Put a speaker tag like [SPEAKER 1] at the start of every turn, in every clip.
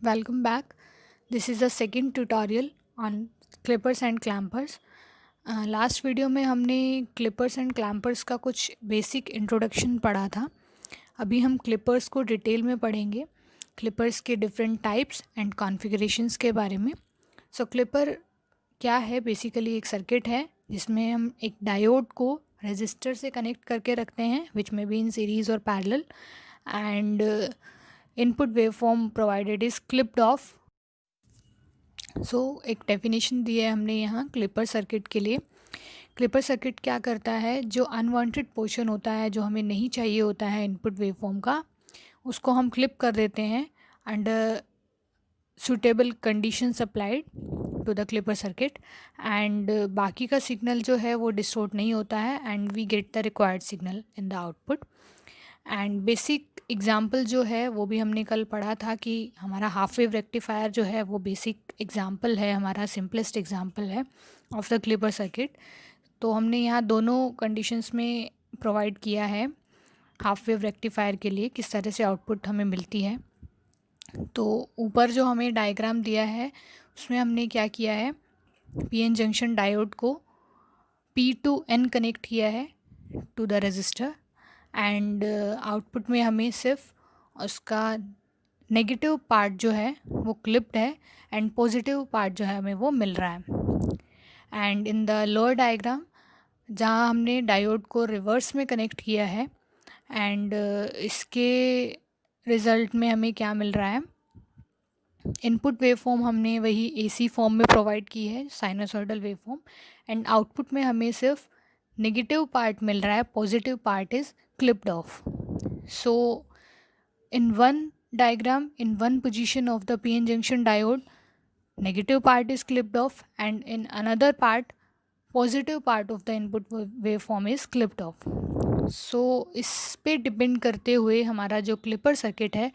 [SPEAKER 1] Welcome back. This is the second tutorial on clippers and clampers. Last video में हमने Clippers and क्लैम्पर्स का कुछ basic introduction पढ़ा था. अभी हम क्लिपर्स को डिटेल में पढ़ेंगे, क्लिपर्स के डिफरेंट टाइप्स एंड कॉन्फ़िगरेशंस के बारे में. सो क्लिपर क्या है? बेसिकली एक सर्किट है जिसमें हम एक डायोड को रेजिस्टर से कनेक्ट करके रखते हैं, विच में बी इन सीरीज़ और parallel, and input waveform provided is clipped off. So एक डेफिनेशन दी है हमने यहाँ क्लिपर सर्किट के लिए. क्लिपर सर्किट क्या करता है? जो अनवांटेड पोर्शन होता है, जो हमें नहीं चाहिए होता है इनपुट वेवफॉर्म का, उसको हम क्लिप कर देते हैं under suitable conditions applied to the clipper circuit, and बाकी का सिग्नल जो है वो डिस्टोर्ट नहीं होता है and we get the required signal in the output. And basic example जो है वो भी हमने कल पढ़ा था कि हमारा हाफ वेव रेक्टिफायर जो है वो बेसिक एग्जांपल है, हमारा सिंपलेस्ट एग्जांपल है ऑफ द क्लिपर सर्किट. तो हमने यहाँ दोनों कंडीशंस में प्रोवाइड किया है हाफ वेव रेक्टिफायर के लिए किस तरह से आउटपुट हमें मिलती है. तो ऊपर जो हमें डायग्राम दिया है उसमें हमने क्या किया है, पीएन जंक्शन डायोड को पी टू एन कनेक्ट किया है to the resistor, and output में हमें सिर्फ उसका नेगेटिव पार्ट जो है वो क्लिप्ड है एंड पॉजिटिव पार्ट जो है हमें वो मिल रहा है. And in the lower diagram जहाँ हमने डायोड को रिवर्स में कनेक्ट किया है, एंड इसके रिज़ल्ट में हमें क्या मिल रहा है, इनपुट वेवफॉर्म हमने वही एसी फॉर्म में प्रोवाइड की है, साइनोसॉइडल वेवफॉर्म, एंड आउटपुट में हमें सिर्फ नेगेटिव पार्ट मिल रहा है, positive part is clipped off. So in one diagram, in one position of the PN junction diode, negative part is clipped off, and in another part, positive part of the input waveform is clipped off. So इस पे depend करते हुए हमारा जो clipper circuit है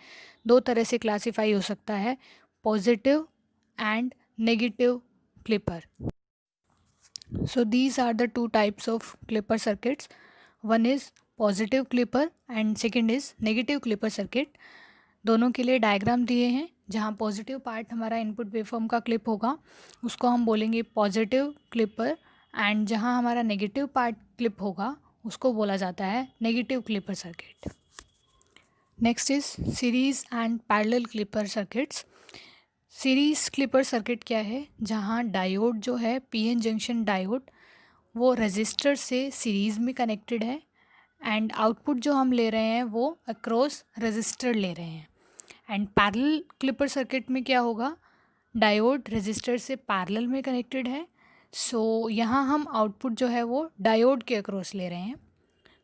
[SPEAKER 1] दो तरह से क्लासीफाई हो सकता है, positive and negative clipper. So these are the two types of clipper circuits. One is positive clipper and second is negative clipper circuit. दोनों के लिए डायग्राम दिए हैं. जहाँ पॉजिटिव पार्ट हमारा इनपुट वेवफॉर्म का क्लिप होगा उसको हम बोलेंगे पॉजिटिव क्लिपर, एंड जहाँ हमारा नेगेटिव पार्ट क्लिप होगा उसको बोला जाता है negative clipper circuit. Next is series and parallel clipper circuits. Series clipper circuit क्या है? जहाँ डायोड जो है पीएन जंक्शन डायोड वो रजिस्टर से सीरीज़ में कनेक्टेड है, एंड आउटपुट जो हम ले रहे हैं वो अक्रॉस रजिस्टर ले रहे हैं. एंड पैरेलल क्लिपर सर्किट में क्या होगा, डायोड रजिस्टर से पैरेलल में कनेक्टेड है, सो यहाँ हम आउटपुट जो है वो डायोड के अक्रॉस ले रहे हैं.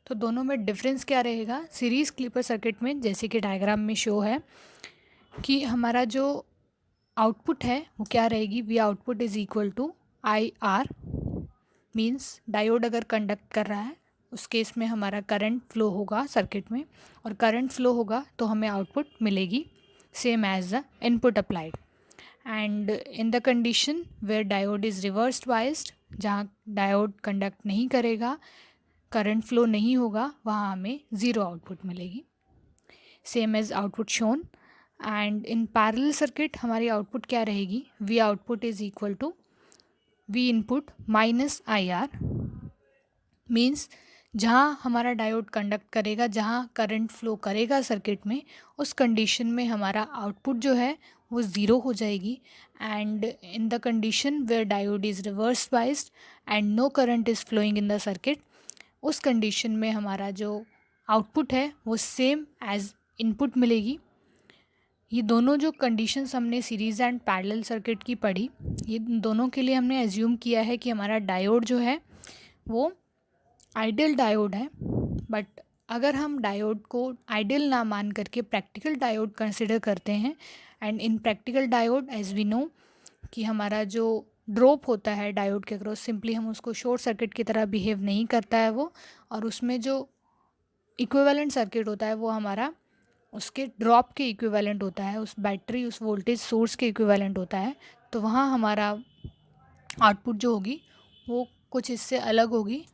[SPEAKER 1] तो दोनों में डिफरेंस क्या रहेगा? सीरीज़ क्लिपर सर्किट में जैसे कि डायग्राम में शो है कि हमारा जो आउटपुट है वो क्या रहेगी, V output is equal to I R. Means diode अगर कंडक्ट कर रहा है उस केस में हमारा करंट फ्लो होगा सर्किट में, और करंट फ्लो होगा तो हमें आउटपुट मिलेगी same as the input applied. And in the condition where diode is reversed biased, जहाँ डायोड कंडक्ट नहीं करेगा, करंट फ्लो नहीं होगा, वहाँ हमें ज़ीरो आउटपुट मिलेगी, same as output shown. And in parallel circuit हमारी आउटपुट क्या रहेगी, V output is equal to V input minus I R. Means जहाँ हमारा डायोड कंडक्ट करेगा, जहाँ करंट फ्लो करेगा सर्किट में, उस कंडीशन में हमारा आउटपुट जो है वो ज़ीरो हो जाएगी. And in the condition where diode is reverse biased and no current is flowing in the circuit, उस कंडीशन में हमारा जो आउटपुट है वो सेम एज इनपुट मिलेगी. ये दोनों जो कंडीशंस हमने सीरीज़ एंड पैरेलल सर्किट की पढ़ी, ये दोनों के लिए हमने एज्यूम किया है कि हमारा डायोड जो है वो आइडियल डायोड है. बट अगर हम डायोड को आइडियल ना मान करके प्रैक्टिकल डायोड कंसिडर करते हैं, and in practical diode as we know कि हमारा जो ड्रॉप होता है डायोड के अक्रॉस, सिंपली हम उसको शॉर्ट सर्किट की तरह बिहेव नहीं करता है वो, और उसमें जो इक्विवेलेंट सर्किट होता है वो हमारा उसके ड्रॉप के इक्विवेलेंट होता है, उस बैटरी उस वोल्टेज सोर्स के इक्विवेलेंट होता है. तो वहाँ हमारा आउटपुट जो होगी वो कुछ इससे अलग होगी.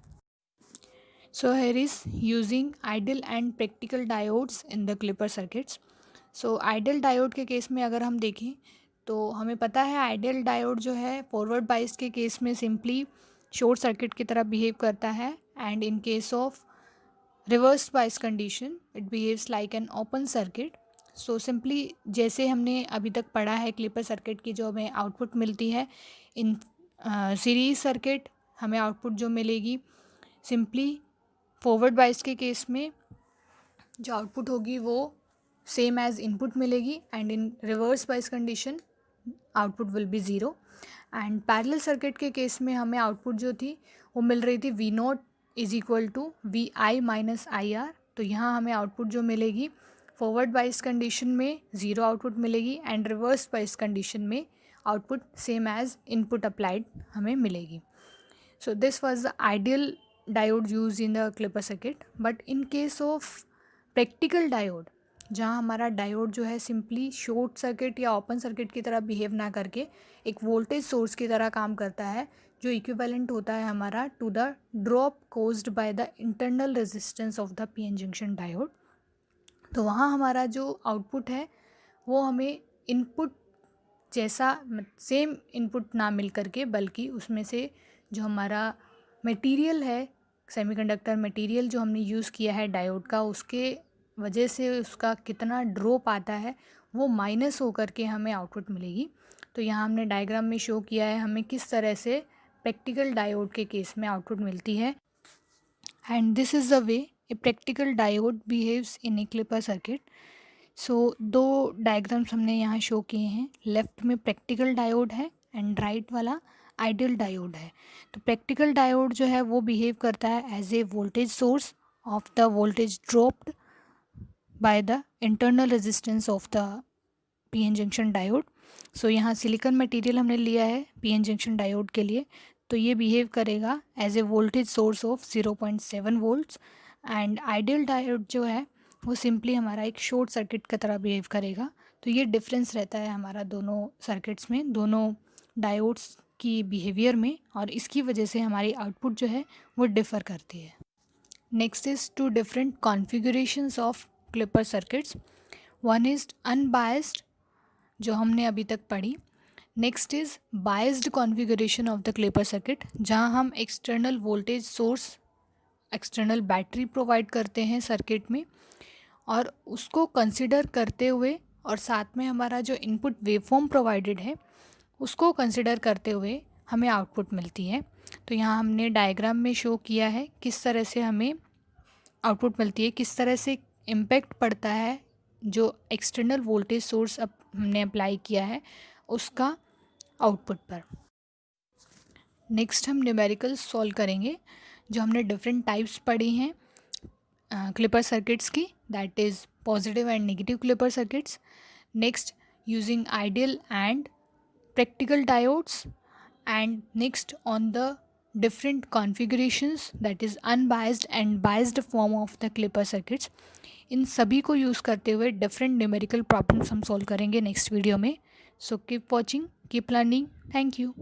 [SPEAKER 1] So here is using ideal and practical diodes in the clipper circuits. So ideal diode के केस में अगर हम देखें तो हमें पता है आइडियल डायोड जो है फॉरवर्ड बाइस के केस में सिंपली शॉर्ट सर्किट की तरह बिहेव करता है, and in case of reverse bias condition it behaves like an open circuit. So simply जैसे हमने अभी तक पढ़ा है क्लिपर सर्किट की जो हमें आउटपुट मिलती है, इन सीरीज सर्किट हमें आउटपुट जो मिलेगी सिंपली फॉरवर्ड बाइस के केस में जो आउटपुट होगी वो सेम एज इनपुट मिलेगी, and in reverse bias condition output will be zero. And parallel circuit के केस में हमें आउटपुट जो थी वो मिल रही थी V not is equal to V I minus I R. तो यहाँ हमें आउटपुट जो मिलेगी फॉरवर्ड बाइस कंडीशन में ज़ीरो आउटपुट मिलेगी, एंड रिवर्स बाइस कंडीशन में output same as input applied हमें मिलेगी। So this was the ideal diode used in the Clipper circuit. But in case of practical diode, जहाँ हमारा diode जो है simply short circuit या open circuit की तरह बिहेव ना करके एक वोल्टेज सोर्स की तरह काम करता है, जो इक्विवेलेंट होता है हमारा to the drop caused by the internal resistance of the PN junction diode. तो वहाँ हमारा जो आउटपुट है वो हमें इनपुट जैसा सेम इनपुट ना मिल करके, बल्कि उसमें से जो हमारा मटेरियल है सेमीकंडक्टर मटेरियल जो हमने यूज़ किया है डायोड का, उसके वजह से उसका कितना ड्रॉप आता है वो माइनस होकर के हमें आउटपुट मिलेगी। तो यहाँ हमने डायग्राम में शो किया है हमें किस तरह से प्रैक्टिकल डायोड के केस में आउटपुट मिलती है, and this is the way a practical diode behaves in a clipper circuit. So दो डायग्राम्स हमने यहाँ शो किए हैं, लेफ़्ट में प्रैक्टिकल डायोड है एंड राइट वाला आइडियल डायोड है। तो प्रैक्टिकल डायोड जो है वो बिहेव करता है as a voltage source of the voltage dropped by the internal resistance of the PN junction diode. So यहाँ सिलिकॉन मटेरियल हमने लिया है पीएन जंक्शन डायोड के लिए, तो ये बिहेव करेगा as a voltage source of 0.7 volts, and ideal diode जो है वो सिंपली हमारा एक शॉर्ट सर्किट की तरह बिहेव करेगा। तो ये डिफरेंस रहता है हमारा दोनों सर्किट्स में, दोनों डायोड्स की बिहेवियर में, और इसकी वजह से हमारी आउटपुट जो है वो डिफ़र करती है। Next is two different configurations of clipper circuits. One is unbiased जो हमने अभी तक पढ़ी। Next is biased configuration of the clipper circuit, जहाँ हम external voltage source external battery provide करते हैं सर्किट में, और उसको कंसिडर करते हुए और साथ में हमारा जो इनपुट वेवफॉर्म प्रोवाइडेड है उसको कंसिडर करते हुए हमें आउटपुट मिलती है। तो यहाँ हमने डायग्राम में शो किया है किस तरह से हमें आउटपुट मिलती है, किस तरह से इम्पैक्ट पड़ता है जो एक्सटर्नल वोल्टेज सोर्स अब हमने अप्लाई किया है उसका आउटपुट पर। नेक्स्ट हम न्यूमेरिकल सॉल्व करेंगे, जो हमने डिफरेंट टाइप्स पढ़ी हैं क्लिपर सर्किट्स की, that is positive and negative clipper circuits. Next using ideal and practical diodes, and next on the different configurations that is unbiased and biased form of the clipper circuits। इन सभी को use करते हुए different numerical problems हम solve करेंगे next video में। So keep watching, keep learning, thank you.